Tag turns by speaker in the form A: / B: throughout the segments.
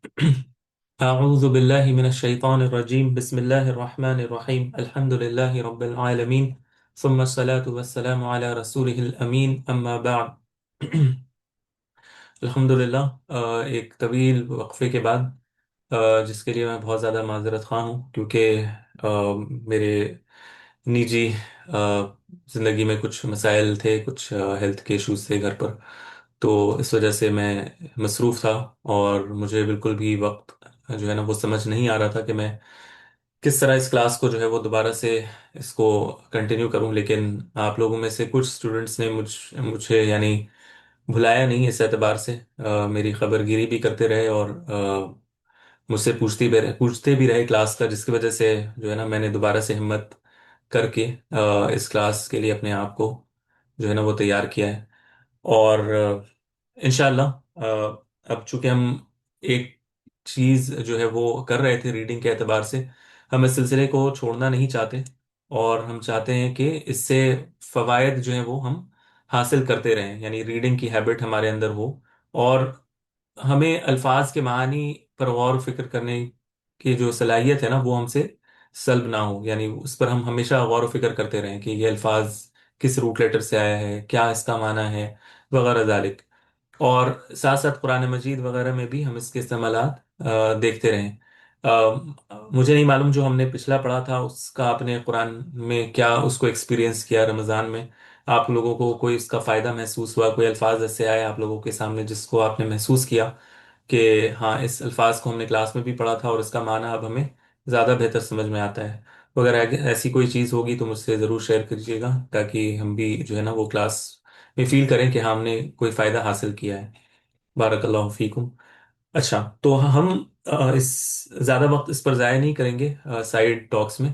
A: أعوذ بالله من الشيطان الرجيم بسم الله الرحمن الرحيم الحمد لله رب العالمين ثم الصلاة والسلام على رسوله الأمين أما بعد अल्हम्दुलिल्लाह। एक तवील वक्फे के बाद जिसके लिए मैं बहुत ज़्यादा माजरत ख़्वाह हूँ, क्योंकि मेरे निजी ज़िंदगी में कुछ मसाइल थे, कुछ हेल्थ के इश्यूज थे घर पर। तो इस वजह से मैं मसरूफ़ था और मुझे बिल्कुल भी वक्त जो है ना वो समझ नहीं आ रहा था कि मैं किस तरह इस क्लास को जो है वो दोबारा से इसको कंटिन्यू करूं। लेकिन आप लोगों में से कुछ स्टूडेंट्स ने मुझे यानी भुलाया नहीं इस एतबार से, मेरी खबरगिरी भी करते रहे और मुझसे पूछते भी रहे क्लास का, जिसकी वजह से जो है ना मैंने दोबारा से हिम्मत करके इस क्लास के लिए अपने आप को जो है ना वो तैयार किया है। और इंशाल्लाह अब चूंकि हम एक चीज़ जो है वो कर रहे थे रीडिंग के एतबार से, हम इस सिलसिले को छोड़ना नहीं चाहते और हम चाहते हैं कि इससे फवायद जो है वो हम हासिल करते रहें, यानी रीडिंग की हैबिट हमारे अंदर हो और हमें अल्फाज के मानी पर गौर फिक्र करने की जो सलाहियत है ना वो हमसे सल्ब ना हो, यानी उस पर हम हमेशा गौर फिक्र करते रहें कि ये अल्फाज किस रूट लेटर से आया है, क्या इसका माना है, वगैरह जालिक। और साथ साथ कुरान मजीद वगैरह में भी हम इसके इस्तेमालात देखते रहें। मुझे नहीं मालूम जो हमने पिछला पढ़ा था उसका आपने कुरान में क्या उसको एक्सपीरियंस किया रमज़ान में, आप लोगों को कोई उसका फ़ायदा महसूस हुआ, कोई अल्फाज ऐसे आए आप लोगों के सामने जिसको आपने महसूस किया कि हाँ इस अल्फाज को हमने क्लास में भी पढ़ा था और इसका माना अब हमें ज़्यादा बेहतर समझ में आता है। तो अगर ऐसी कोई चीज़ होगी तो मुझसे ज़रूर शेयर कीजिएगा, ताकि हम भी जो है ना वो क्लास में फील करें कि हाँ हमने कोई फ़ायदा हासिल किया है। बारकल्लाहु फीकुम। अच्छा, तो हम इस ज़्यादा वक्त इस पर ज़ाया नहीं करेंगे साइड टॉक्स में।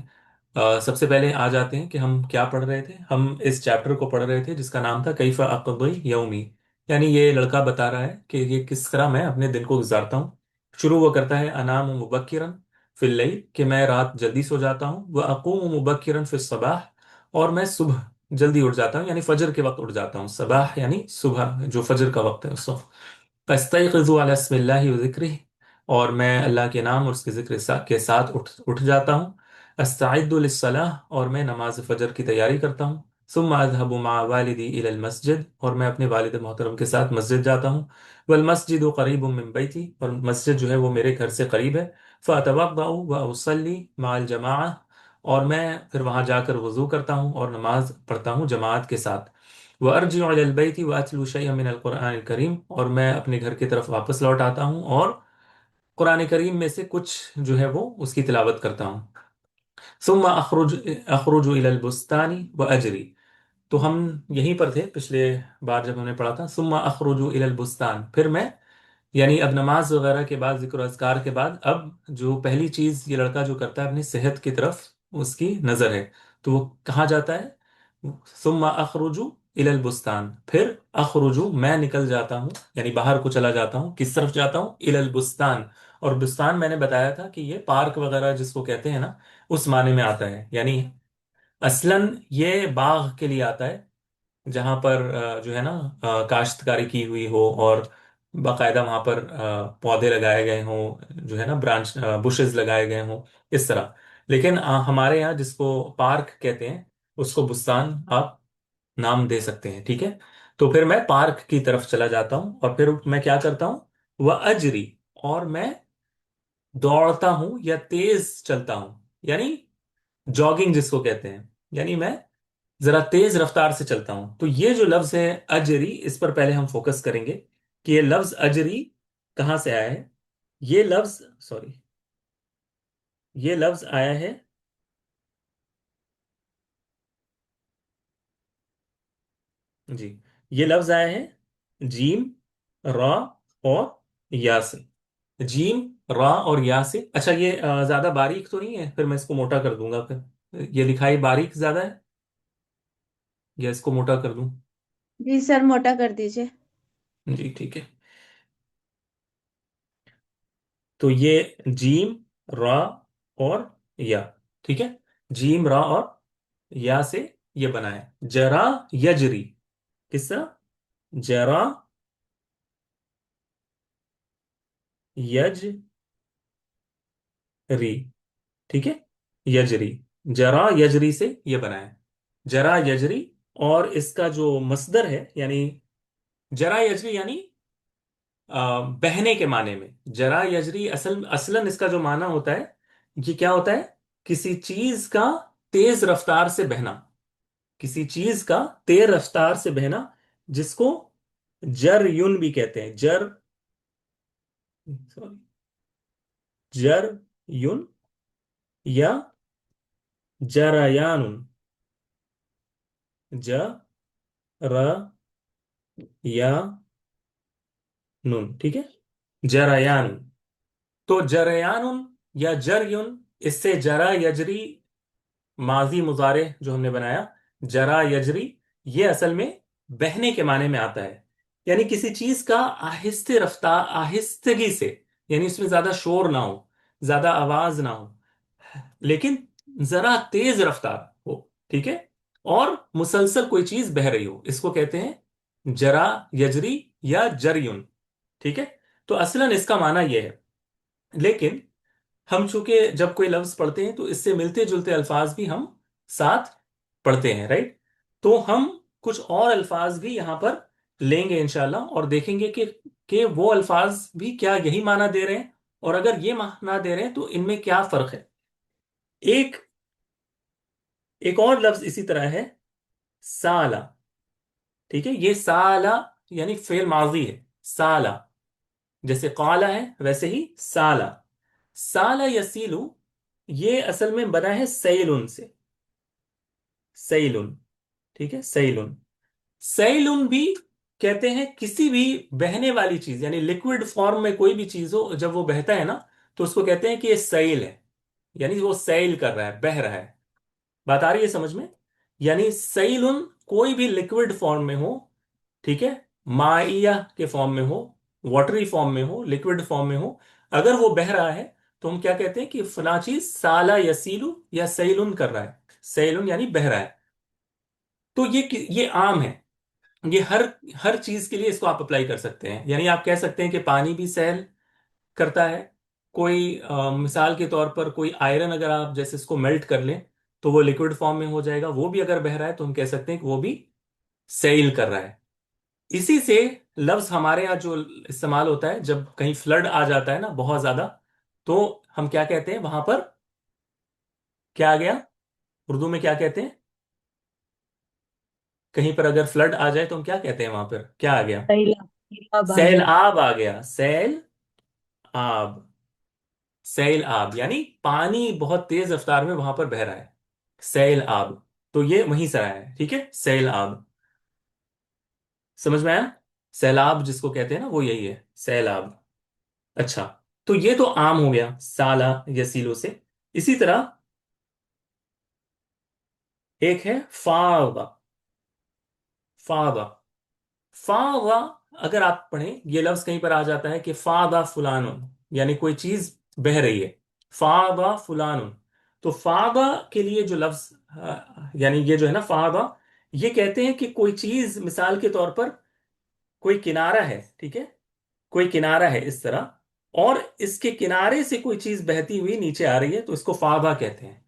A: सबसे पहले आ जाते हैं कि हम क्या पढ़ रहे थे। हम इस चैप्टर को पढ़ रहे थे जिसका नाम था कैफ़ अक़दी यौमी, यानी ये लड़का बता रहा है कि ये किस तरह मैं अपने दिन को गुजारता हूँ। शुरू वो करता है अनाम मुबक्किरन फिल लैल, कि मैं रात जल्दी सो जाता हूँ, व अक़ूमु मुबक्किरन फिस सबाह, और मैं सुबह जल्दी उठ जाता हूँ, यानी फजर के वक्त उठ जाता हूँ। सबाह यानी सुबह, जो फजर का वक्त है उस वक्त। फस्तयक़िज़ु अला इस्मिल्लाहि व ज़िक्रिही, और मैं अल्लाह के नाम और उसके जिक्र के साथ उठ जाता हूँ। अस्तइद्दु लिस्सलाह, और मैं नमाज फजर की तैयारी करता हूँ। सुम्मा अज़हबु मअ वालिदी इलल मस्जिद, और मैं अपने वालिद मोहतरम के साथ मस्जिद जाता हूँ। वल मस्जिदु क़रीबुम मिन बैती, और मस्जिद जो है वो मेरे घर से करीब है। फ़अतवद्दउ व उसल्ली मअल जमाअह, और मैं फिर वहाँ जाकर वज़ू करता हूँ और नमाज पढ़ता हूँ जमात के साथ। व अर्जिउ इलल बैती व अतलू शयअन मिनल क़ुरआनिल करीम, और मैं अपने घर की तरफ वापस लौट आता हूँ और कुरान करीम में से कुछ जो है वो उसकी तिलावत करता हूँ। सुम्मा अखरुजु इलल बुस्तानी व अजरी, तो हम यहीं पर थे पिछले बार जब हमने पढ़ा था। सुम्मा अखरुजु इलल बुस्तान, फिर मैं, यानी अब नमाज वगैरह के बाद जिक्र अज़कार के बाद अब जो पहली चीज ये लड़का जो करता है अपनी सेहत की तरफ उसकी नजर है, तो वो कहाँ जाता है। सुम्मा अखरुजु इलल बुस्तान, फिर अखरुजु मैं निकल जाता हूँ, यानी बाहर को चला जाता हूँ। किस तरफ जाता हूँ, इलल बुस्तान। और बुस्तान मैंने बताया था कि ये पार्क वगैरह जिसको कहते हैं ना उस माने में आता है, यानी असलन ये बाग के लिए आता है जहां पर जो है ना काश्तकारी की हुई हो और बाकायदा वहां पर पौधे लगाए गए हों, जो है ना ब्रांच बुशेस लगाए गए हों, इस तरह। लेकिन हमारे यहाँ जिसको पार्क कहते हैं उसको बुस्तान आप नाम दे सकते हैं, ठीक है। तो फिर मैं पार्क की तरफ चला जाता हूँ और फिर मैं क्या करता हूँ, वह अजरी, और मैं दौड़ता हूँ या तेज चलता हूँ, यानी जॉगिंग जिसको कहते हैं, यानी मैं जरा तेज रफ्तार से चलता हूं। तो ये जो लफ्ज है अजरी, इस पर पहले हम फोकस करेंगे कि ये लफ्ज अजरी कहां से आया है। ये लफ्ज, सॉरी, ये लफ्ज आया है, जी, ये लफ्ज आया है जीम, रा और या से। जीम, रा और या से। अच्छा, ये ज्यादा बारीक तो नहीं है, फिर मैं इसको मोटा कर दूंगा। फिर ये लिखाई बारीक ज्यादा है या इसको मोटा कर दूं।
B: जी सर, मोटा कर दीजिए।
A: जी ठीक है। तो ये जीम, रा और या, ठीक है। जीम, रा और या से ये बना है जरा यजरी। किस तरह, जरा यजरी। ठीक है, यजरी। जरा यजरी से ये बना है, जरा यजरी। और इसका जो मस्दर है, यानी जरा यजरी यानी बहने के माने में। जरा यजरी असलन इसका जो माना होता है, ये क्या होता है? किसी चीज का तेज रफ्तार से बहना। किसी चीज का तेज रफ्तार से बहना, जिसको जर युन भी कहते हैं। जर, सॉरी, जर युन या जरयानुन। जरयानुन, ठीक है, जरयानुन। तो जरयानुन या जरयुन, इससे जरा यजरी, माजी मुजारे जो हमने बनाया, जरा यजरी, ये असल में बहने के माने में आता है। यानी किसी चीज का आहिस्ते रफ्तार, आहिस्तगी से, यानी उसमें ज्यादा शोर ना हो, ज्यादा आवाज ना हो, लेकिन जरा तेज रफ्तार हो, ठीक है, और मुसलसल कोई चीज बह रही हो, इसको कहते हैं जरा यजरी या जरयुन। ठीक है, तो असलन इसका माना यह है। लेकिन हम चूंकि जब कोई लफ्ज पढ़ते हैं तो इससे मिलते जुलते अल्फाज भी हम साथ पढ़ते हैं, राइट? तो हम कुछ और अल्फाज भी यहां पर लेंगे इंशाल्लाह, और देखेंगे कि वो अल्फाज भी क्या यही माना दे रहे हैं, और अगर ये माना दे रहे हैं तो इनमें क्या फर्क है। एक एक और लफ्ज इसी तरह है, साला। ठीक है, ये साला यानी फेल माजी है, साला। जैसे काला है वैसे ही साला। साला यसीलु, ये असल में बना है सैलुन से। सैलुन, ठीक है, सैलुन। सैलुन भी कहते हैं किसी भी बहने वाली चीज, यानी लिक्विड फॉर्म में कोई भी चीज हो, जब वो बहता है ना, तो उसको कहते हैं कि ये सैल है, यानी वो सैल कर रहा है, बह रहा है। बात आ रही है समझ में? यानी सैलुन कोई भी लिक्विड फॉर्म में हो, ठीक है, माइया के फॉर्म में हो, वाटरी फॉर्म में हो, लिक्विड फॉर्म में हो, अगर वो बह रहा है तो हम क्या कहते हैं कि फला चीज साला यसीलु या सैलुन कर रहा है। सैलुन यानी बह रहा है। तो ये आम है, ये हर हर चीज के लिए इसको आप अप्लाई कर सकते हैं। यानी आप कह सकते हैं कि पानी भी सैल करता है। कोई मिसाल के तौर पर कोई आयरन अगर आप जैसे इसको मेल्ट कर लें तो वो लिक्विड फॉर्म में हो जाएगा, वो भी अगर बह रहा है तो हम कह सकते हैं कि वो भी सेल कर रहा है। इसी से लफ्ज हमारे यहाँ जो इस्तेमाल होता है जब कहीं फ्लड आ जाता है ना बहुत ज्यादा, तो हम क्या कहते हैं वहां पर? क्या आ गया? उर्दू में क्या कहते हैं? कहीं पर अगर फ्लड आ जाए तो हम क्या कहते हैं वहां पर? क्या आ गया?
B: सैलाब। सैलाब आ
A: सैल
B: गया।
A: आब आ गया, सैल आब। सैल आब यानी पानी बहुत तेज रफ्तार में वहां पर बह रहा है, सैल आब। तो ये वहीं से आया है, ठीक है, सैल आब। समझ में आया? सैलाब जिसको कहते हैं ना, वो यही है, सैलाब। अच्छा, तो ये तो आम हो गया, साला यसीलो से। इसी तरह एक है फागा। फागा, फागा, अगर आप पढ़ें ये लफ्ज कहीं पर आ जाता है कि फागा फुलानुन, यानी कोई चीज बह रही है, फागा फुलानुन। तो फागा के लिए जो लफ्ज, यानी ये जो है ना फागा, ये कहते हैं कि कोई चीज, मिसाल के तौर पर कोई किनारा है, ठीक है, कोई किनारा है इस तरह, और इसके किनारे से कोई चीज बहती हुई नीचे आ रही है, तो इसको फागा कहते हैं।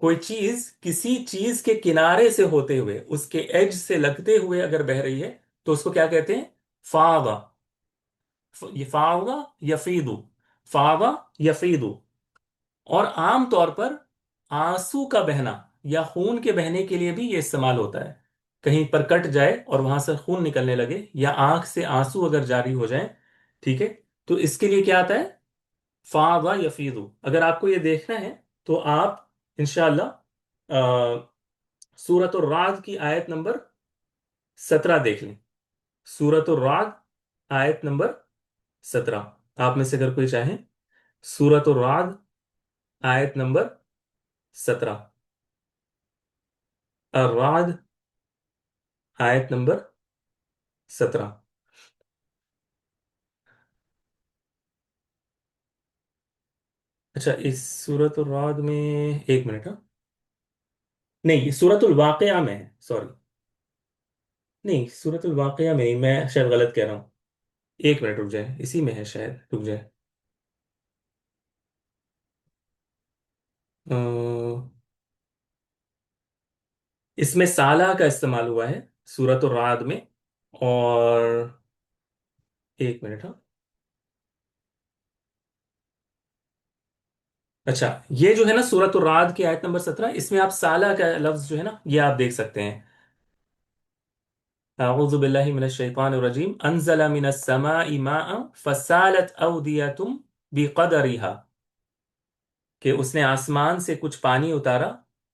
A: कोई चीज किसी चीज के किनारे से होते हुए, उसके एज से लगते हुए अगर बह रही है, तो उसको क्या कहते हैं? फागा। ये फागा यफीदु, फागा यफीदु। और आम तौर पर आंसू का बहना या खून के बहने के लिए भी ये इस्तेमाल होता है। कहीं पर कट जाए और वहां से खून निकलने लगे, या आंख से आंसू अगर जारी हो जाए, ठीक है, तो इसके लिए क्या आता है? फागा यफीदु। अगर आपको ये देखना है तो आप इंशाल्लाह सूरत राद की आयत नंबर 17 देख लें। सूरत राद, आयत नंबर 17। आप में से अगर कोई चाहे, सूरत राद, आयत नंबर 17। राद, आयत नंबर 17। अच्छा, इस सूरत राद में, एक मिनट, हाँ, नहीं, सूरतुल वाक़िया में है, सॉरी। नहीं, सूरतुल वाक़िया में नहीं, मैं शायद गलत कह रहा हूँ। एक मिनट रुक जाए, इसी में है शायद, रुक जाए। अ, इसमें साला का इस्तेमाल हुआ है सूरत राद में। और एक मिनट, हाँ। अच्छा, ये जो है ना सूरत राद की आयत नंबर 17, इसमें आप साला का लफ्ज जो है ना, ये आप देख सकते हैं। अऊज़ु बिल्लाहि मिनश शैतानिर रजीम, अनज़ला मिनस समाई माअ फसालत अवदियतुम बिक़दरिहा, कि उसने आसमान से कुछ पानी उतारा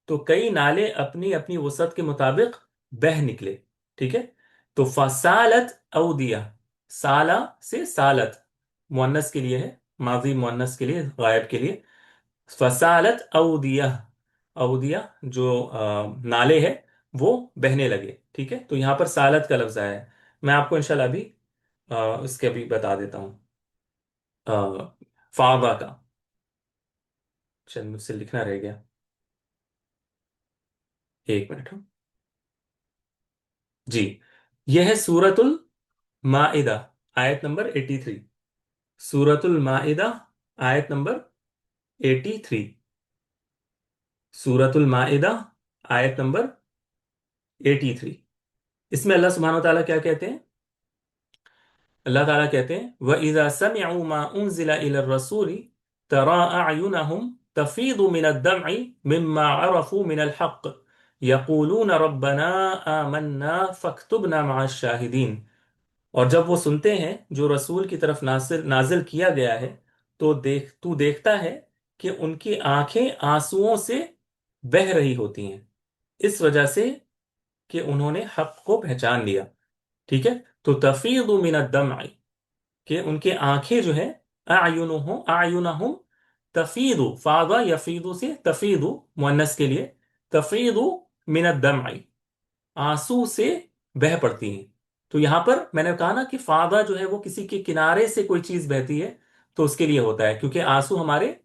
A: तो कई नाले अपनी अपनी वसत के मुताबिक बह निकले। ठीक है। तो फसालत अवदिया, साला से सालत मुअन्नस के लिए है, माजी मुअन्नस के लिए, गायब के लिए। फसालत अवदिया, अवदिया जो नाले है वो बहने लगे। ठीक है, तो यहां पर सालत का लफ्ज आया है। मैं आपको इंशाल्लाह अभी इसके अभी बता देता हूँ। फावा का, चल मुझसे लिखना रह गया, एक मिनट, हाँ। जी, यह है सूरतुल माइदा, आयत नंबर 83। सूरतुल माइदा, आयत नंबर 83। सूरतुल माइदा, आयत नंबर 83। इसमें अल्लाह सुब्हानहू व तआला क्या कहते हैं? अल्लाह ताला कहते हैं, व इज़ा समिअू मा उनज़िला इलर रसूली तरा अयुनहुम तफीदु मिनद दमइ मिम्मा अरफू मिनल हक़ यक़ूलून रब्बना आमन्ना फक्तुबना मअश शाहिदीन। और जब वो सुनते हैं जो रसूल की तरफ नासिल नाजिल किया गया है, तो तू देखता है कि उनकी आंखें आंसुओं से बह रही होती हैं, इस वजह से कि उन्होंने हक को पहचान लिया। ठीक है। तो तफीदु मिन दम, कि उनकी आंखें जो है, आयुनुहुम आयुनहुम तफीदु, फादा यफीदु से तफीदु मुअन्नस के लिए, तफीदु मिन दम, आंसू से बह पड़ती हैं। तो यहां पर मैंने कहा ना कि फादा जो है वो किसी के किनारे से कोई चीज बहती है, तो उसके लिए होता है, क्योंकि आंसू हमारे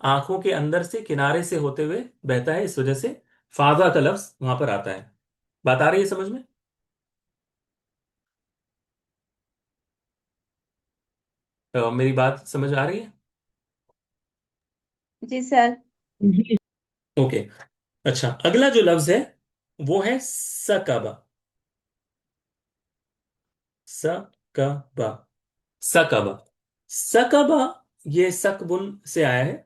A: आंखों के अंदर से किनारे से होते हुए बहता है, इस वजह से फादा का लफ्ज वहां पर आता है। बात आ रही है समझ में? मेरी बात समझ आ रही है?
B: जी सर।
A: जी। ओके। अच्छा, अगला जो लफ्ज है वो है सकबा। सकबा, सकबा, सकबा, ये सकबुन से आया है।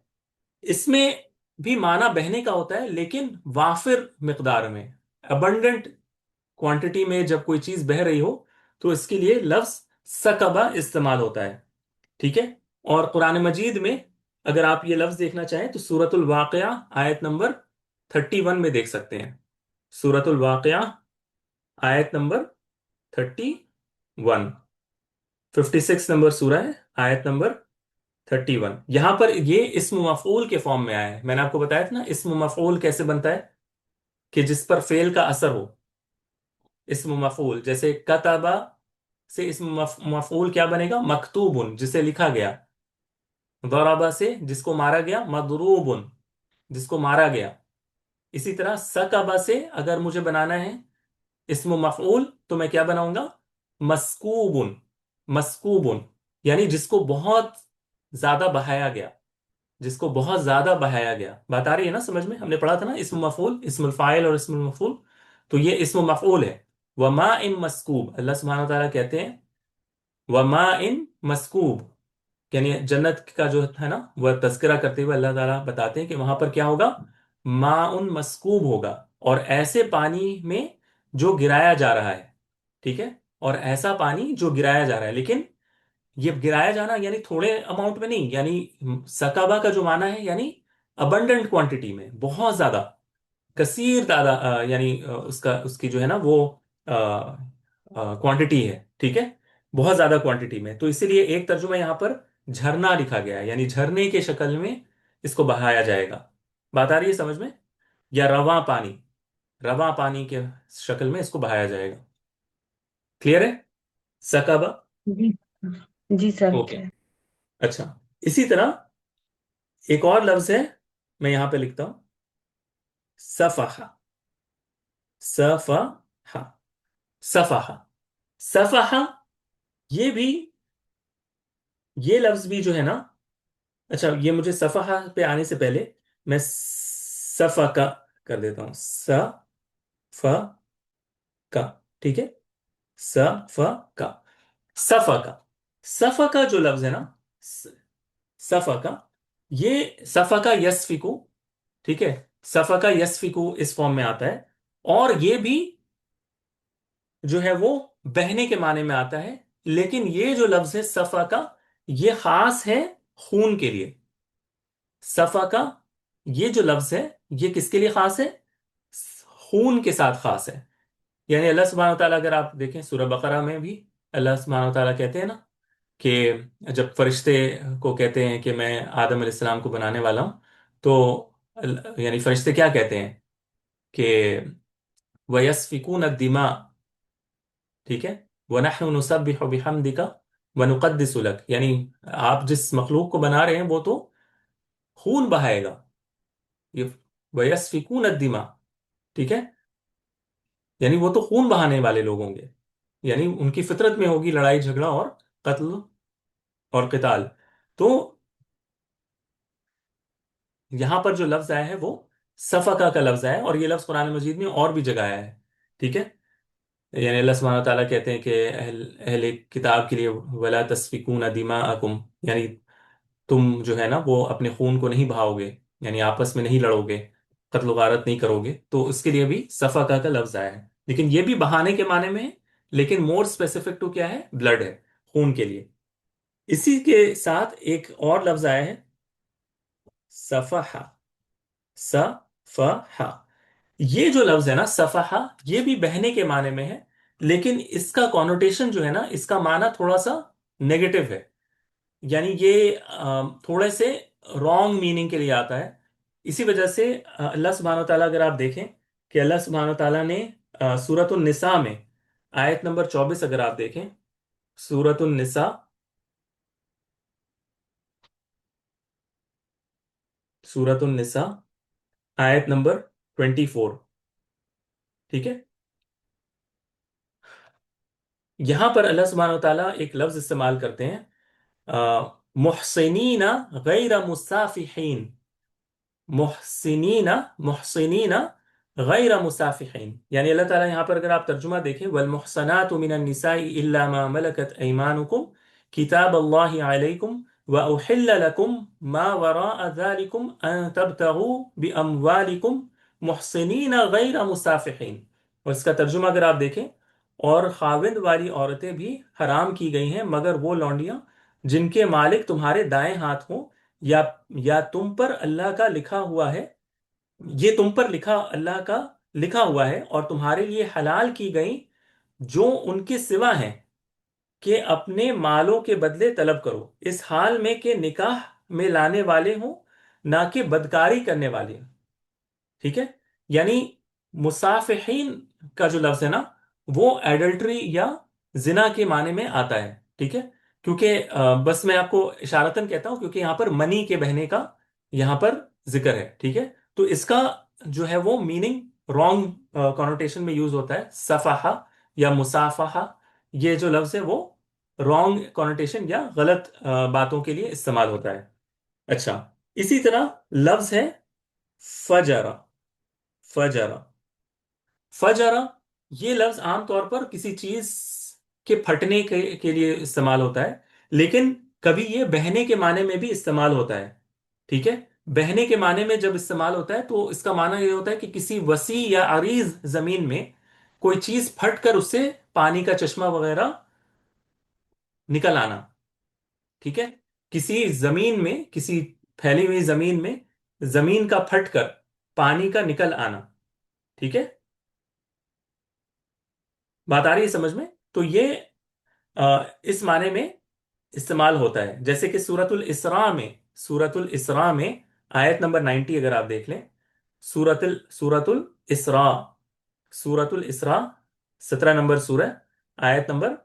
A: इसमें भी माना बहने का होता है, लेकिन वाफिर मिकदार में, अबंडेंट क्वांटिटी में जब कोई चीज बह रही हो, तो इसके लिए लफ्ज सकबा इस्तेमाल होता है। ठीक है। और कुरान मजीद में अगर आप ये लफ्ज देखना चाहें तो सूरतुल वाक़िया, आयत नंबर 31 में देख सकते हैं। सूरतुल वाक़िया, आयत नंबर 31, 56 नंबर सूरा है, आयत नंबर 31। यहां पर ये इस्म मफऊल के फॉर्म में आया है। मैंने आपको बताया था ना इस्म मफऊल कैसे बनता है, कि जिस पर फेल का असर हो। इस्म मफऊल जैसे कतबा से इस्म मफऊल क्या बनेगा? मकतूबुन, जिसे लिखा गया। दरबा से जिसको मारा गया, मदरूबुन, जिसको मारा गया। इसी तरह सकबा से अगर मुझे बनाना है इस्म मफऊल, तो मैं क्या बनाऊंगा? मस्कूबुन, मस्कूबुन, यानी जिसको बहुत ज्यादा बहाया गया, जिसको बहुत ज्यादा बहाया गया। बात आ रही है ना समझ में? हमने पढ़ा था ना इस्म मफऊल, इस्मुल फाइल और इस्मुल मफऊल। तो ये इस्म मफऊल है। वमा इन मस्कूब, अल्लाह सुब्हानहू व तआला कहते हैं वमा इन मस्कूब, यानी जन्नत का जो है ना वह तस्करा करते हुए अल्लाह ताला बताते हैं कि वहां पर क्या होगा? माउन मस्कूब होगा, और ऐसे पानी में जो गिराया जा रहा है। ठीक है। और ऐसा पानी जो गिराया जा रहा है, लेकिन ये गिराया जाना यानी थोड़े अमाउंट में नहीं, यानी सकाबा का जो माना है यानी अबंडेंट क्वांटिटी में, बहुत ज्यादा, कसीर दादा, यानी उसका उसकी जो है ना वो क्वांटिटी है। ठीक है, बहुत ज्यादा क्वांटिटी में। तो इसीलिए एक तर्जुमा यहां पर झरना लिखा गया है, यानी झरने के शक्ल में इसको बहाया जाएगा। बात आ रही है समझ में? या रवा पानी, रवा पानी के शक्ल में इसको बहाया जाएगा। क्लियर है? सकाबा।
B: जी। जी सर।
A: ओके। अच्छा, इसी तरह एक और लफ्ज है, मैं यहां पे लिखता हूं, सफहा। सफहा, सफहा, सफहा, ये भी, ये लफ्ज भी जो है ना, अच्छा ये मुझे सफहा पे आने से पहले मैं सफा का कर देता हूं, फ का। ठीक है, स फ का, सफा का। सफा का जो लफ्ज है ना, सफा का, ये सफा का यस्फिकु, ठीक है, सफा का यस्फिकु इस फॉर्म में आता है। और ये भी जो है वो बहने के माने में आता है। लेकिन ये जो लफ्ज है सफा का, ये खास है खून के लिए। सफा का ये जो लफ्ज है, ये किसके लिए खास है? खून के साथ खास है। यानी अल्लाह सुब्हानहू व तआला, अगर आप देखें सूरह बकरा में भी अल्लाह सुब्हानहू व तआला कहते हैं ना कि जब फरिश्ते को कहते हैं कि मैं आदम अलैहिस्सलाम को बनाने वाला हूं, तो यानी फरिश्ते क्या कहते हैं कि वयस्फिकून दिमा, ठीक है, वनहनु नुसब्बिहु बिहम्दिका वनुक़द्दिसु लक, यानी आप जिस मखलूक को बना रहे हैं वो तो खून बहाएगा। ये वयस्फिकून दिमा, ठीक है, यानी वो तो खून बहाने वाले लोग होंगे। यानी उनकी फितरत में होगी लड़ाई झगड़ा और कत्ल और किताल। तो यहां पर जो लफ्ज आया है वो सफका का लफ्ज आया है, और ये लफ्ज कुरान मजीद में और भी जगह आया है। ठीक है, यानी अल्लाह सुब्हानहू व तआला कहते हैं कि अहले किताब के लिए वला तस्फिकून दिमाअकुम, यानी तुम जो है ना वो अपने खून को नहीं बहाओगे, यानी आपस में नहीं लड़ोगे, कत्ल गारत नहीं करोगे। तो उसके लिए भी सफका का लफ्ज आया है, लेकिन ये भी बहाने के माने में है। लेकिन मोर स्पेसिफिक टू क्या है? ब्लड है, खून के लिए। इसी के साथ एक और लफ्ज आया है, सफहा, सफहा। ये जो लफ्ज है ना सफहा, ये भी बहने के माने में है। लेकिन इसका कॉनोटेशन जो है ना, इसका माना थोड़ा सा नेगेटिव है। यानी ये थोड़े से रॉन्ग मीनिंग के लिए आता है। इसी वजह से अल्लाह सुब्हानहू व तआला, अगर आप देखें कि अल्लाह सुब्हानहू व तआला ने सूरतुन निसा में आयत नंबर 24, अगर आप देखें सूरतुन निसा, सूरतुन निसा आयत नंबर 24, ठीक है, यहां पर अल्लाह सुब्हानहू व तआला एक लफ्ज इस्तेमाल करते हैं, मुहसिनीना गैर मुसाफिहीन, मुहसिनीना, मुहसिनीना गैर मुसाफिहीन। यानी अल्लाह ताला यहाँ पर अगर आप तर्जुमा देखें, वल मुहसनातु मिनन निसाई इल्ला मा मलकत ऐमानुकुम किताब अल्लाहि अलैकुम व उहिल्ल लकुम मा वराअ ज़ालिकुम अन तबतगू बि अमवालिकुम मुहसिनीना गैर मुसाफिहीन। और इसका तर्जुमा अगर आप देखें, और खाविंद वाली औरतें भी हराम की गई हैं मगर वो लौंडियां जिनके मालिक तुम्हारे दाएं हाथ हों, या तुम पर अल्लाह का लिखा हुआ है, ये तुम पर लिखा अल्लाह का लिखा हुआ है और तुम्हारे लिए हलाल की गई जो उनके सिवा हैं, कि अपने मालों के बदले तलब करो, इस हाल में कि निकाह में लाने वाले हों, ना कि बदकारी करने वाले। ठीक है, यानी मुसाफिहीन का जो लफ्ज है ना, वो एडल्ट्री या जिना के माने में आता है। ठीक है, क्योंकि बस मैं आपको इशारतन कहता हूं क्योंकि यहां पर मनी के बहने का यहां पर जिक्र है। ठीक है, तो इसका जो है वो मीनिंग रॉन्ग कॉनोटेशन में यूज होता है, सफाहा या मुसाफहा। ये जो लफ्ज है वो रॉन्ग कॉनोटेशन या गलत बातों के लिए इस्तेमाल होता है। अच्छा, इसी तरह लफ्ज है फजरा, फजरा, फजरा। ये लफ्ज आमतौर पर किसी चीज के फटने के लिए इस्तेमाल होता है, लेकिन कभी ये बहने के माने में भी इस्तेमाल होता है। ठीक है, बहने के माने में जब इस्तेमाल होता है तो इसका माना ये होता है कि किसी वसी या अरीज जमीन में कोई चीज फट कर उससे पानी का चश्मा वगैरह निकल आना। ठीक है, किसी जमीन में, किसी फैली हुई जमीन में जमीन का फट कर पानी का निकल आना। ठीक है, बात आ रही है समझ में? तो ये इस माने में इस्तेमाल होता है। जैसे कि सूरतुल इसरा में, सूरतुल इसरा में आयत नंबर 90 अगर आप देख लें, सूरतुल सूरतुल इसरा, सूरतुल इसरा 17 नंबर सूरह, आयत नंबर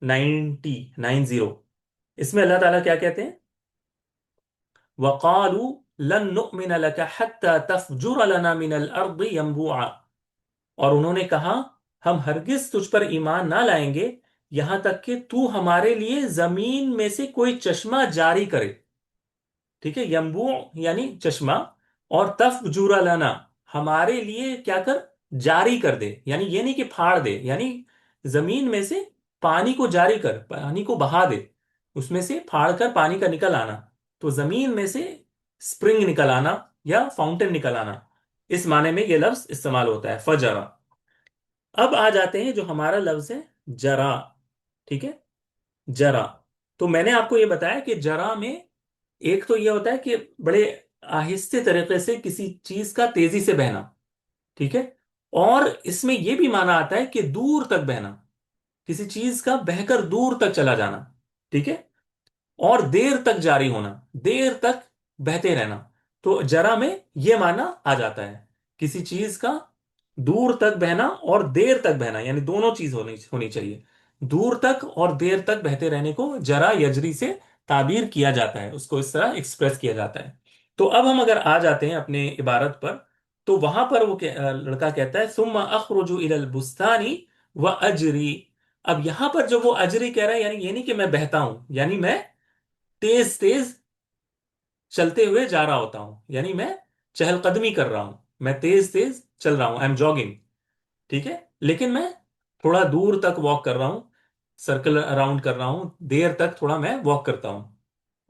A: 90, इसमें अल्लाह ताला क्या कहते हैं? वक़ालू लन नुअमिन लक हत्ता तफजुर लना मिनल अर्दि यंबुआ। और उन्होंने कहा, हम हरगिज तुझ पर ईमान ना लाएंगे यहां तक कि तू हमारे लिए जमीन में से कोई चश्मा जारी करे। ठीक है, यंबू यानी चश्मा, اور तफजुरा लना, हमारे लिए क्या कर, जारी कर दे, यानी ये नहीं कि फाड़ दे, यानी जमीन में से पानी को जारी कर, पानी को बहा दे, उसमें से फाड़ कर पानी का निकल आना। तो जमीन में से स्प्रिंग निकल आना या फाउंटेन निकल आना, इस माने में ये लफ्ज इस्तेमाल होता है, फजरा। अब आ जाते हैं जो हमारा लफ्ज है जरा। ठीक है, जरा। तो मैंने आपको ये बताया कि जरा में एक तो ये होता है कि बड़े आहिस्ते तरीके से किसी चीज का तेजी से बहना। ठीक है। और इसमें यह भी माना आता है कि दूर तक बहना, किसी चीज का बहकर दूर तक चला जाना। ठीक है। और देर तक जारी होना, देर तक बहते रहना। तो जरा में यह माना आ जाता है, किसी चीज का दूर तक बहना और देर तक बहना, यानी दोनों चीज होनी होनी चाहिए। दूर तक और देर तक बहते रहने को जरा यजरी से ताबीर किया जाता है, उसको इस तरह एक्सप्रेस किया जाता है। तो अब हम अगर आ जाते हैं अपने इबारत पर, तो वहां पर वो लड़का कहता है सुम्मा अखरुजु इलल बुस्तानी व अजरी। अब यहां पर जो वो अजरी कह रहा है, यानी ये नहीं कि मैं बहता हूं, यानी मैं तेज तेज चलते हुए जा रहा होता हूं, यानी मैं चहलकदमी कर रहा हूं, मैं तेज तेज चल रहा हूं, आई एम जॉगिंग। ठीक है। लेकिन मैं थोड़ा दूर तक वॉक कर रहा हूं, सर्कल अराउंड कर रहा हूं, देर तक थोड़ा मैं वॉक करता हूं।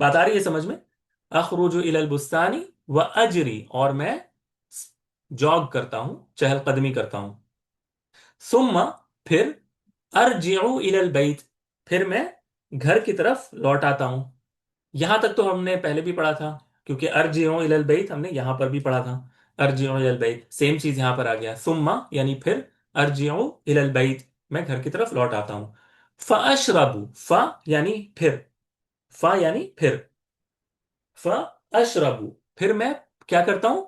A: बात आ रही है समझ में? अखरुजु इलल बुस्तानी व अजरी, और मैं जॉग करता हूं, चहलकदमी करता हूं। सुम्मा, फिर, अर्जिउ इलल बैत, फिर मैं घर की तरफ लौट आता हूं। यहां तक तो हमने पहले भी पढ़ा था, क्योंकि अर्जिउ इलल बैत हमने यहां पर भी पढ़ा था। अर्जिउ इलल बैत सेम चीज यहां पर आ गया, सुम्मा यानी फिर, अर्जिउ इलल बैत मैं घर की तरफ लौट आता हूं। फ़अशरबु, फ़ यानी फिर, फ़ यानी फिर, फ़अशरबु फिर मैं क्या करता हूं,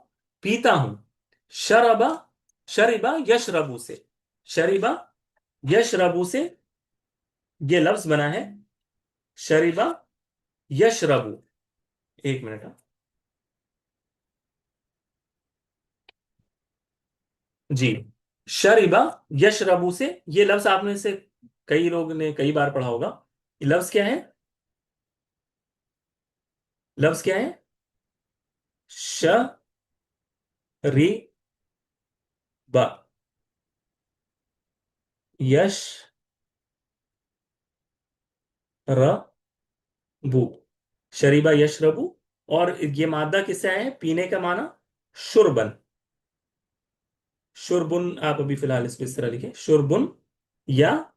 A: पीता हूं। शरबा, शरिबा यशरबु से, शरिबा यशरबु से ये लफ्ज बना है, शरिबा यशरबु। एक मिनट हाँ। जी, शरिबा यशरबु से ये लफ्ज आपने से कई लोग ने कई बार पढ़ा होगा। ये लफ्ज क्या है? लफ्ज क्या है? शरिबा, यशरबु, शरिबा यशरबु। और ये मादा किससे आया है, पीने का माना, शुरबन। शुरबुन आप अभी फिलहाल इसको इस तरह लिखे, शुरबुन, या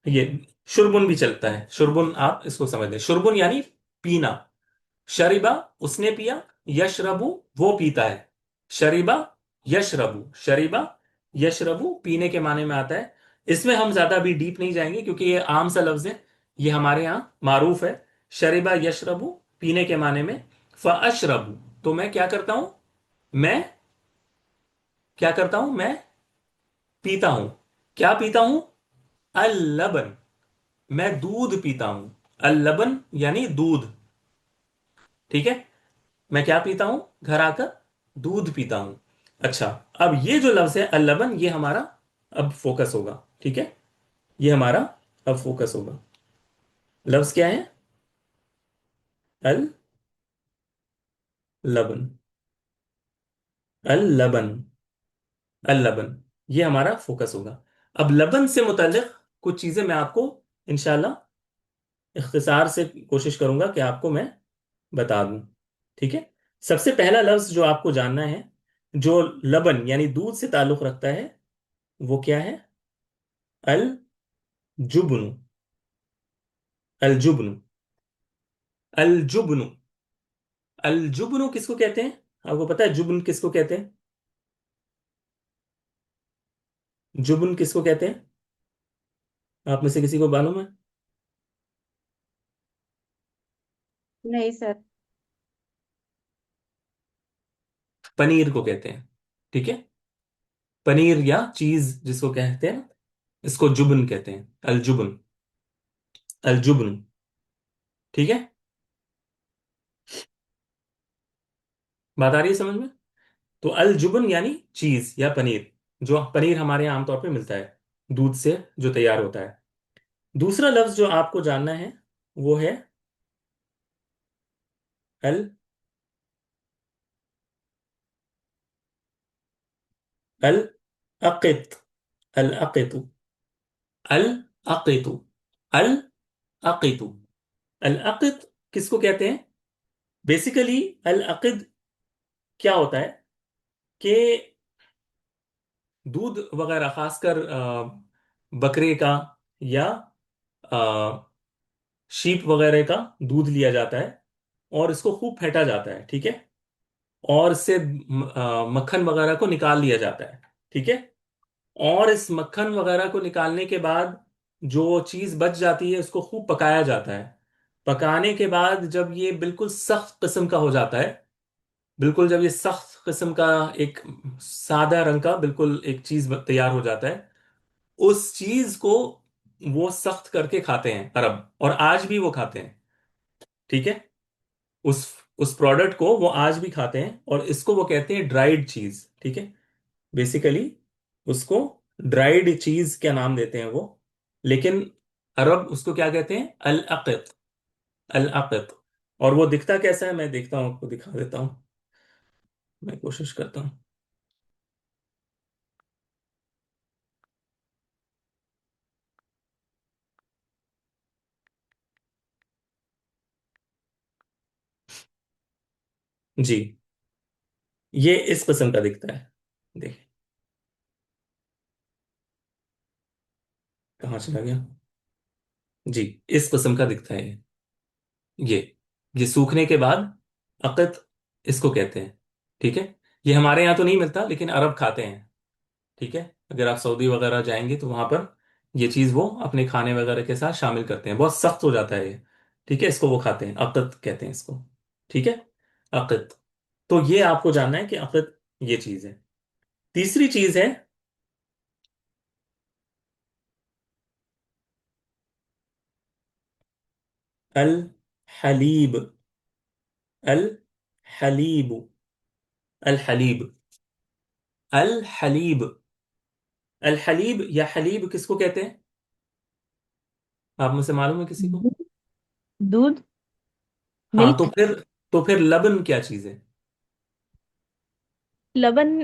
A: ये शुरबुन भी चलता है, शुरबुन आप इसको समझ लें, शुरबुन यानी पीना। शरिबा उसने पिया, यशरबु वो पीता है। शरिबा यशरबु, शरिबा यशरबु पीने के माने में आता है। इसमें हम ज्यादा भी डीप नहीं जाएंगे, क्योंकि ये आम सा लफ्ज है, ये हमारे यहाँ मारूफ है। शरिबा यशरबु पीने के माने में। फअशरबु तो मैं क्या करता हूं, मैं क्या करता हूं, मैं पीता हूं। क्या पीता हूं? अल लबन, मैं दूध पीता हूं। अल लबन यानी दूध। ठीक है। मैं क्या पीता हूं, घर आकर दूध पीता हूं। अच्छा, अब ये जो लफ्ज है अल्लबन, ये हमारा अब फोकस होगा। ठीक है, ये हमारा अब फोकस होगा। लफ्ज क्या है? अल लबन, अल लबन, अल लबन, ये हमारा फोकस होगा। अब लबन से मुतालिक कुछ चीजें मैं आपको इंशाल्लाह इख्तिसार से कोशिश करूंगा कि आपको मैं बता दूं। ठीक है। सबसे पहला लफ्ज जो आपको जानना है, जो लबन यानी दूध से ताल्लुक रखता है, वो क्या है? अल जुबनु, अल जुबनु, अल जुबनु। अल जुबनु किसको कहते हैं? आपको पता है जुबन किसको कहते हैं? जुबन किसको कहते हैं? आप में से किसी को मालूम है?
B: नहीं सर।
A: पनीर को कहते हैं। ठीक है। पनीर या चीज जिसको कहते हैं, इसको जुबन कहते हैं, अल जुबन, अल जुबन। ठीक है। बात आ रही है समझ में? तो अल जुबन यानी चीज या पनीर, जो पनीर हमारे यहाँ आमतौर पे मिलता है, दूध से जो तैयार होता है। दूसरा लफ्ज जो आपको जानना है, वो है अल الأقط. الأقط. الأقط. الأقط. الأقط किसको कहते हैं? बेसिकली अलअक़द क्या होता है कि दूध वगैरह, खासकर बकरे का या शीप वगैरह का दूध लिया जाता है और इसको खूब फेंटा जाता है, ठीक है। और इससे मक्खन वगैरह को निकाल लिया जाता है, ठीक है। और इस मक्खन वगैरह को निकालने के बाद जो चीज बच जाती है उसको खूब पकाया जाता है। पकाने के बाद जब ये बिल्कुल सख्त किस्म का हो जाता है, बिल्कुल जब ये सख्त किस्म का, एक सादा रंग का बिल्कुल एक चीज तैयार हो जाता है, उस चीज को वो सख्त करके खाते हैं अरब, और आज भी वो खाते हैं, ठीक है। उस उस प्रोडक्ट को वो आज भी खाते हैं और इसको वो कहते हैं ड्राइड चीज, ठीक है। बेसिकली उसको ड्राइड चीज क्या नाम देते हैं वो, लेकिन अरब उसको क्या कहते हैं? अल अक़त। अल अक़त। और वो दिखता कैसा है, मैं देखता हूँ, आपको दिखा देता हूँ, मैं कोशिश करता हूँ। जी, ये इस किस्म का दिखता है। देखिए, कहाँ चला गया? जी, इस किस्म का दिखता है ये ये सूखने के बाद अक़त इसको कहते हैं, ठीक है। ये हमारे यहाँ तो नहीं मिलता लेकिन अरब खाते हैं, ठीक है। अगर आप सऊदी वगैरह जाएंगे तो वहां पर ये चीज वो अपने खाने वगैरह के साथ शामिल करते हैं। बहुत सख्त हो जाता है ये, ठीक है। इसको वो खाते हैं, अक़द कहते हैं इसको, ठीक है। अक़द। तो ये आपको जानना है कि अक़द ये चीज है। तीसरी चीज है अल हलीब। अल हलीब। अल हलीब। अल हलीब। अल हलीब या हलीब किसको कहते हैं? आप मुझसे मालूम है किसी को?
B: दूध। दूध।
A: हाँ,
B: मिल्क।
A: तो फिर लबन क्या चीज है?
B: लबन।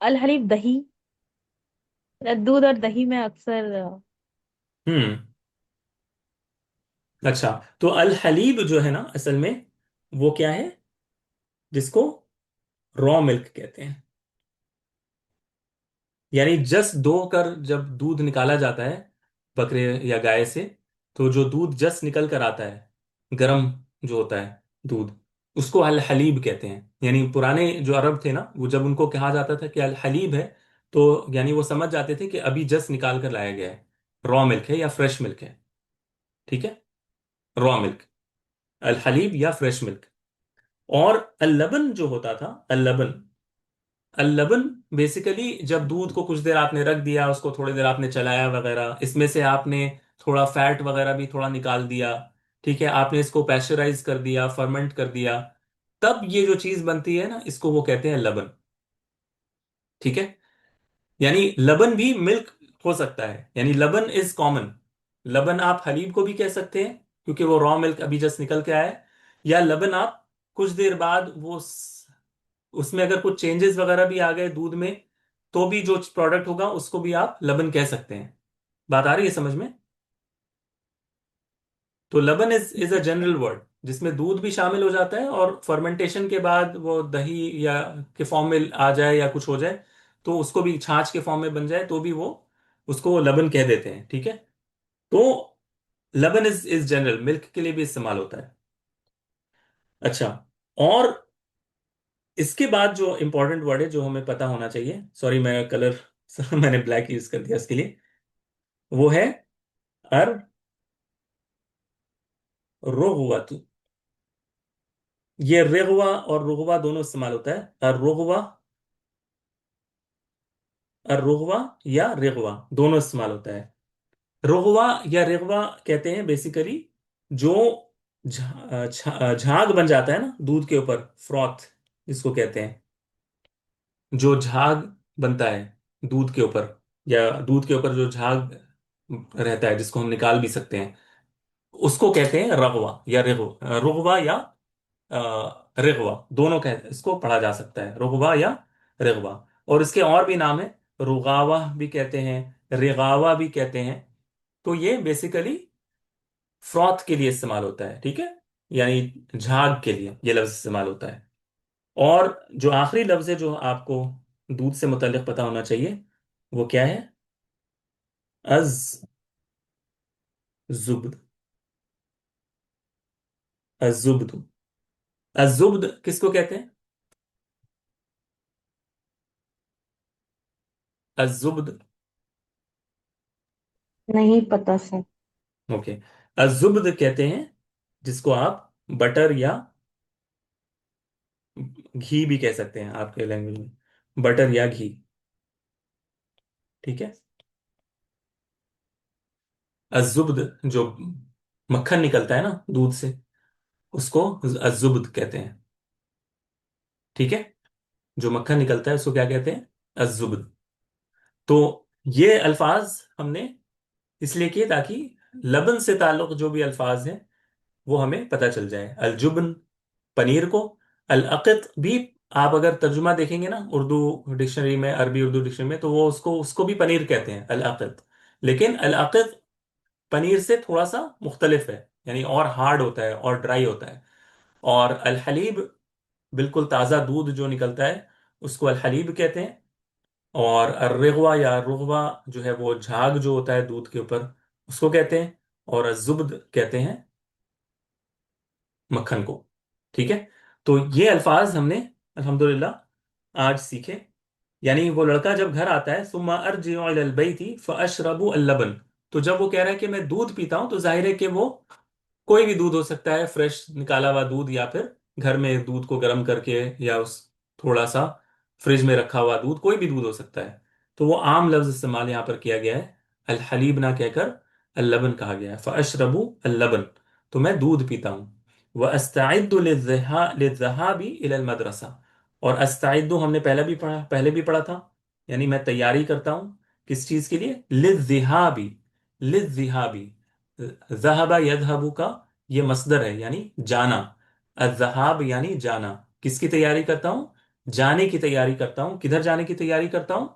B: अल हलीब दही। दूध और दही में अक्सर
A: हम्म। अच्छा, तो अल हलीब जो है ना, असल में वो क्या है, जिसको रॉ मिल्क कहते हैं। यानी जस्ट दो कर जब दूध निकाला जाता है बकरे या गाय से, तो जो दूध जस्ट निकल कर आता है, गरम जो होता है दूध, उसको अल हलीब कहते हैं। यानी पुराने जो अरब थे ना, वो जब उनको कहा जाता था कि अल हलीब है, तो यानी वो समझ जाते थे कि अभी जस्ट निकाल कर लाया गया है, रॉ मिल्क है या फ्रेश मिल्क है, ठीक है। रॉ मिल्क, अल हलीब या फ्रेश मिल्क। और अल्लबन जो होता था, अल्लबन, अल्लबन बेसिकली जब दूध को कुछ देर आपने रख दिया, उसको थोड़ी देर आपने चलाया वगैरह, इसमें से आपने थोड़ा फैट वगैरह भी थोड़ा निकाल दिया, ठीक है। आपने इसको पैस्चराइज कर दिया, फर्मेंट कर दिया, तब ये जो चीज बनती है ना, इसको वो कहते हैं लबन, ठीक है। यानी लबन भी मिल्क हो सकता है, यानी लबन इज कॉमन। लबन आप हलीब को भी कह सकते हैं क्योंकि वो रॉ मिल्क अभी जस्ट निकल के आया है, या लबन आप कुछ देर बाद उसमें अगर कुछ चेंजेस वगैरह भी आ गए दूध में, तो भी जो प्रोडक्ट होगा उसको भी आप लबन कह सकते हैं। बात आ रही है समझ में? तो लबन इज अ जनरल वर्ड जिसमें दूध भी शामिल हो जाता है, और फर्मेंटेशन के बाद वो दही या के फॉर्म में आ जाए या कुछ हो जाए, तो उसको भी छाछ के फॉर्म में बन जाए, तो भी वो उसको लबन कह देते हैं, ठीक है। तो लबन इज जनरल, मिल्क के लिए भी इस्तेमाल होता है। अच्छा, और इसके बाद जो इंपॉर्टेंट वर्ड है जो हमें पता होना चाहिए, सॉरी मैं कलर मैंने ब्लैक यूज कर दिया इसके लिए, वो है अर रोगवतु। ये रेगवा और रुगवा दोनों इस्तेमाल होता है। अर रोगवा, अर रोगवा या रेगवा दोनों इस्तेमाल होता है। रोगवा या रेगवा कहते हैं बेसिकली जो झाग बन जाता है ना दूध के ऊपर, फ्रॉथ जिसको कहते हैं, जो झाग बनता है दूध के ऊपर, या दूध के ऊपर जो झाग रहता है जिसको हम निकाल भी सकते हैं, उसको कहते हैं रगवा या रेगवा। रुगवा या रेगवा दोनों कह इसको पढ़ा जा सकता है, रुगवा या रेगवा। اور اس کے اور بھی نام ہیں، رغاوہ بھی کہتے ہیں، رغاوہ بھی کہتے ہیں. تو یہ بیسیکلی فروتھ کے لیے استعمال ہوتا ہے، ٹھیک ہے، یعنی جھاگ کے لیے یہ لفظ استعمال ہوتا ہے. اور جو آخری لفظ ہے جو آپ کو دودھ سے متعلق پتا ہونا چاہیے، وہ کیا ہے؟ از زبد. الزبد. الزبد کس کو کہتے ہیں؟ الزبد.
B: نہیں پتا سر.
A: اوکے. الزبد کہتے ہیں جس کو آپ بٹر یا گھی بھی کہہ سکتے ہیں آپ کے لینگویج میں، بٹر یا گھی. ٹھیک ہے. الزبد جو مکھن نکلتا ہے نا دودھ سے، اس کو الزبد کہتے ہیں. ٹھیک ہے. جو مکھن نکلتا ہے اس کو کیا کہتے ہیں؟ الزبد. تو یہ الفاظ ہم نے اس لیے کیے تاکہ لبن سے تعلق جو بھی الفاظ ہیں وہ ہمیں پتہ چل جائے. الجبن پنیر کو، العقد بھی آپ اگر ترجمہ دیکھیں گے نا اردو ڈکشنری میں، عربی اردو ڈکشنری میں، تو وہ اس کو بھی پنیر کہتے ہیں، العقد. لیکن العقد پنیر سے تھوڑا سا مختلف ہے، یعنی اور ہارڈ ہوتا ہے اور ڈرائی ہوتا ہے. اور الحلیب بالکل تازہ دودھ جو نکلتا ہے اس کو الحلیب کہتے ہیں. اور الرغوا یا رغوا جو ہے وہ جھاگ جو ہوتا ہے دودھ کے اوپر، اس کو کہتے ہیں. اور الزبد کہتے ہیں مکھن کو. ٹھیک ہے. تو یہ الفاظ ہم نے الحمدللہ آج سیکھے. یعنی وہ لڑکا جب گھر آتا ہے، ثم ارجع الى البيت فاشرب اللبن، تو جب وہ کہہ رہا ہے کہ میں دودھ پیتا ہوں، تو ظاہر ہے کہ وہ کوئی بھی دودھ ہو سکتا ہے، فریش نکالا ہوا دودھ، یا پھر گھر میں دودھ کو گرم کر کے، یا اس تھوڑا سا فریج میں رکھا ہوا دودھ، کوئی بھی دودھ ہو سکتا ہے. تو وہ عام لفظ استعمال یہاں پر کیا گیا ہے، الحلیب نہ کہہ کر اللبن کہا گیا ہے. فاشرب اللبن، تو میں دودھ پیتا ہوں. واستعد للذهاب الى المدرسه، اور استعد ہم نے پہلے بھی پڑھا تھا، یعنی میں تیاری کرتا ہوں کس چیز کے لیے؟ للذهاب. للذهاب، ذهب يذهب کا یہ مصدر ہے، یعنی جانا. الذهاب یعنی جانا. کس کی تیاری کرتا ہوں؟ جانے کی تیاری کرتا ہوں. کدھر جانے کی تیاری کرتا ہوں؟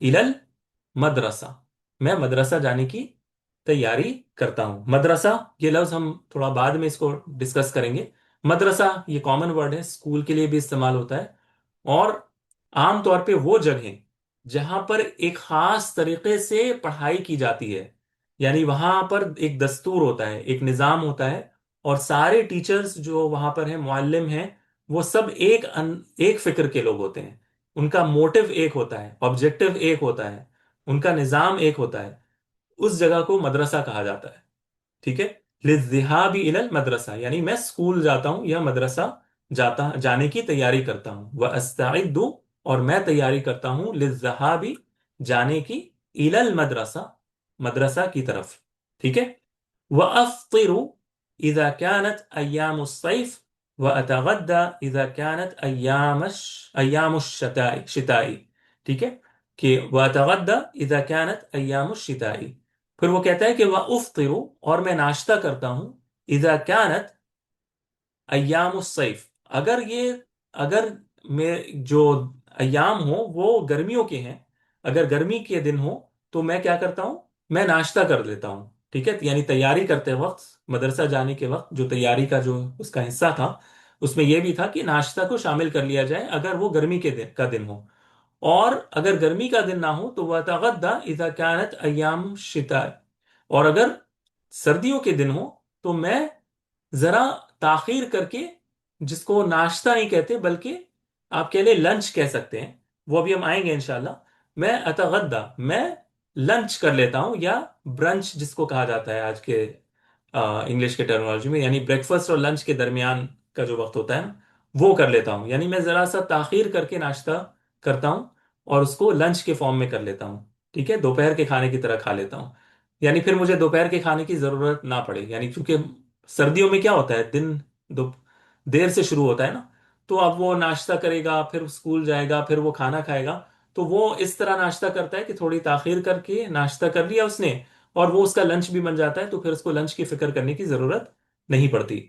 A: الل مدرسہ. میں مدرسہ جانے کی تیاری کرتا ہوں. مدرسہ یہ لفظ ہم تھوڑا بعد میں اس کو ڈسکس کریں گے. مدرسہ یہ کامن ورڈ ہے، اسکول کے لیے بھی استعمال ہوتا ہے. اور عام طور پہ وہ جگہیں جہاں پر ایک خاص طریقے سے پڑھائی کی جاتی ہے، یعنی وہاں پر ایک دستور ہوتا ہے، ایک نظام ہوتا ہے، اور سارے ٹیچرز جو وہاں پر ہیں، معلم ہیں، وہ سب ایک فکر کے لوگ ہوتے ہیں. ان کا موٹو ایک ہوتا ہے، آبجیکٹو ایک ہوتا ہے، ان کا نظام ایک ہوتا ہے. اس جگہ کو مدرسہ کہا جاتا ہے. ٹھیک ہے. للذهاب الى المدرسہ یعنی میں اسکول جاتا ہوں یا مدرسہ جانے کی تیاری کرتا ہوں. واستعد، اور میں تیاری کرتا ہوں، للذهاب جانے کی، الى المدرسہ مدرسہ کی طرف. ٹھیک ہے. وافطر اذا كانت ايام الصيف، واتغدى اذا كانت ايام الشتاء. ٹھیک ہے. کہ واتغدى اذا كانت ايام الشتاء. پھر وہ کہتا ہے کہ وافطر، اور میں ناشتہ کرتا ہوں، اذا كانت ایام الصیف، اگر میں جو ایام ہو وہ گرمیوں کے ہیں، اگر گرمی کے دن ہو، تو میں کیا کرتا ہوں؟ میں ناشتہ کر لیتا ہوں. ٹھیک ہے. یعنی تیاری کرتے وقت، مدرسہ جانے کے وقت جو تیاری کا جو اس کا حصہ تھا، اس میں یہ بھی تھا کہ ناشتہ کو شامل کر لیا جائے اگر وہ گرمی کا دن ہو. اور اگر گرمی کا دن نہ ہو تو وَتَغَدَّى إِذَا كَانَتْ أَيَّامُ الشِّتَاءِ، اور اگر سردیوں کے دن ہو تو میں ذرا تاخیر کر کے، جس کو ناشتہ نہیں کہتے بلکہ آپ کہہ لیں لنچ کہہ سکتے ہیں، وہ ابھی ہم آئیں گے انشاءاللہ. میں اتغدا، میں لنچ کر لیتا ہوں، یا برنچ جس کو کہا جاتا ہے آج کے انگلش کے ٹرمنالوجی میں، یعنی بریک فاسٹ اور لنچ کے درمیان کا جو وقت ہوتا ہے وہ کر لیتا ہوں. یعنی میں ذرا سا تاخیر کر کے ناشتہ کرتا ہوں اور اس کو لنچ کے فارم میں کر لیتا ہوں. ٹھیک ہے. دوپہر کے کھانے کی طرح کھا لیتا ہوں، یعنی پھر مجھے دوپہر کے کھانے کی ضرورت نہ پڑے. یعنی کیونکہ سردیوں میں کیا ہوتا ہے، دن دو دیر سے شروع ہوتا ہے نا، تو اب وہ ناشتہ کرے گا، پھر اسکول جائے گا، پھر وہ کھانا کھائے گا. تو وہ اس طرح ناشتہ کرتا ہے کہ تھوڑی تاخیر کر کے ناشتہ کر لیا اس نے، اور وہ اس کا لنچ بھی بن جاتا ہے، تو پھر اس کو لنچ کی فکر کرنے کی ضرورت نہیں پڑتی.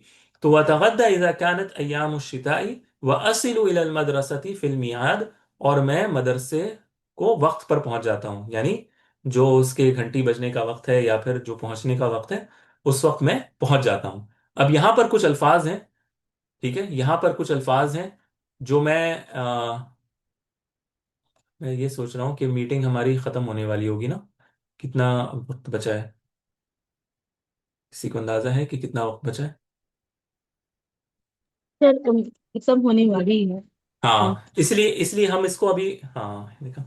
A: تو وَتَغَدَّى إِذَا كَانَتْ أَيَّامُ الشِّتَاءِ وَأَصِلُ إِلَى الْمَدْرَسَةِ فِي الْمِيعَادِ और मैं मदरसे को वक्त पर पहुंच जाता हूँ, यानी जो उसके घंटी बजने का वक्त है या फिर जो पहुंचने का वक्त है, उस वक्त मैं पहुंच जाता हूँ। अब यहाँ पर कुछ अल्फाज हैं, ठीक है, यहाँ पर कुछ अल्फाज हैं जो मैं ये सोच रहा हूँ कि मीटिंग हमारी खत्म होने वाली होगी ना, कितना वक्त बचा है? किसी को अंदाजा है कि कितना वक्त बचा है?
B: चल, तुम सब होने वाली है। हाँ।
A: हाँ, इसलिए इसलिए हम इसको अभी, हाँ देखा,